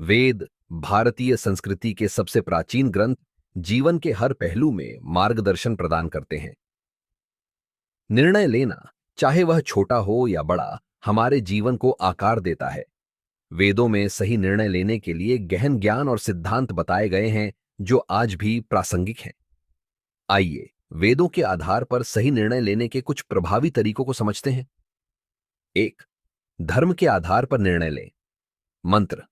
वेद भारतीय संस्कृति के सबसे प्राचीन ग्रंथ जीवन के हर पहलू में मार्गदर्शन प्रदान करते हैं। निर्णय लेना, चाहे वह छोटा हो या बड़ा, हमारे जीवन को आकार देता है। वेदों में सही निर्णय लेने के लिए गहन ज्ञान और सिद्धांत बताए गए हैं जो आज भी प्रासंगिक हैं। आइए वेदों के आधार पर सही निर्णय लेने के कुछ प्रभावी तरीकों को समझते हैं। एक, धर्म के आधार पर निर्णय लें। मंत्र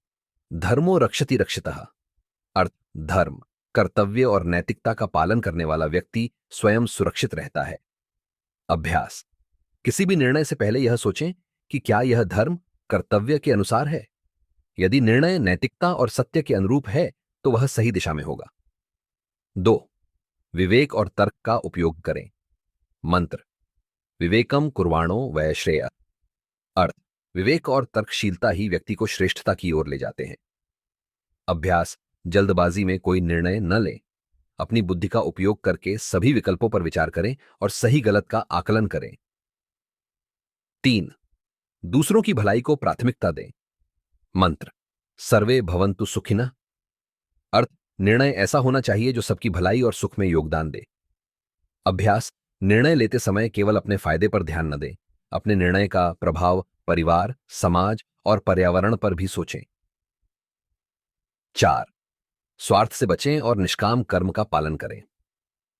धर्मो रक्षति रक्षितः। अर्थ धर्म, कर्तव्य और नैतिकता का पालन करने वाला व्यक्ति स्वयं सुरक्षित रहता है। अभ्यास, किसी भी निर्णय से पहले यह सोचें कि क्या यह धर्म, कर्तव्य के अनुसार है। यदि निर्णय नैतिकता और सत्य के अनुरूप है तो वह सही दिशा में होगा। 2, विवेक और तर्क का उपयोग करें। मंत्र विवेकम कुर्वाणो वै श्रेय। अर्थ विवेक और तर्कशीलता ही व्यक्ति को श्रेष्ठता की ओर ले जाते हैं। अभ्यास, जल्दबाजी में कोई निर्णय न लें। अपनी बुद्धि का उपयोग करके सभी विकल्पों पर विचार करें और सही गलत का आकलन करें। 3, दूसरों की भलाई को प्राथमिकता दें। मंत्र सर्वे भवन्तु सुखिनः। अर्थ निर्णय ऐसा होना चाहिए जो सबकी भलाई और सुख में योगदान दे। अभ्यास, निर्णय लेते समय केवल अपने फायदे पर ध्यान न दें। अपने निर्णय का प्रभाव परिवार, समाज और पर्यावरण पर भी सोचें। 4, स्वार्थ से बचें और निष्काम कर्म का पालन करें।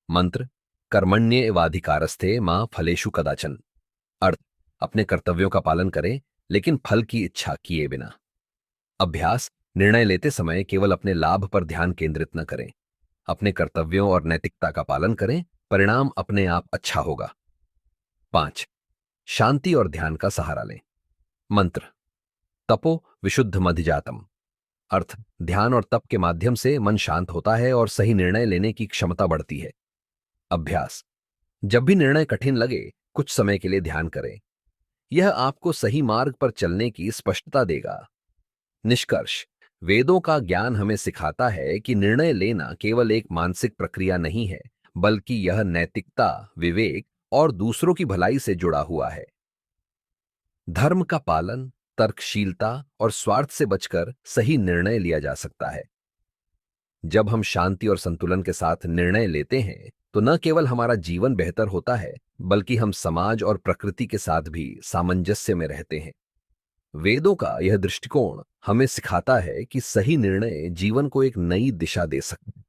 मंत्र कर्मण्येवाधिकारस्ते मां फलेषु कदाचन। अर्थ अपने कर्तव्यों का पालन करें लेकिन फल की इच्छा किए बिना। अभ्यास, निर्णय लेते समय केवल अपने लाभ पर ध्यान केंद्रित न करें। अपने कर्तव्यों और नैतिकता का पालन करें, परिणाम अपने आप अच्छा होगा। 5, शांति और ध्यान का सहारा लें। मंत्र तपो विशुद्ध मधिजातम। अर्थ ध्यान और तप के माध्यम से मन शांत होता है और सही निर्णय लेने की क्षमता बढ़ती है। अभ्यास, जब भी निर्णय कठिन लगे कुछ समय के लिए ध्यान करें। यह आपको सही मार्ग पर चलने की स्पष्टता देगा। निष्कर्ष, वेदों का ज्ञान हमें सिखाता है कि निर्णय लेना केवल एक मानसिक प्रक्रिया नहीं है, बल्कि यह नैतिकता, विवेक और दूसरों की भलाई से जुड़ा हुआ है। धर्म का पालन, तर्कशीलता और स्वार्थ से बचकर सही निर्णय लिया जा सकता है। जब हम शांति और संतुलन के साथ निर्णय लेते हैं तो न केवल हमारा जीवन बेहतर होता है, बल्कि हम समाज और प्रकृति के साथ भी सामंजस्य में रहते हैं। वेदों का यह दृष्टिकोण हमें सिखाता है कि सही निर्णय जीवन को एक नई दिशा दे सकते हैं।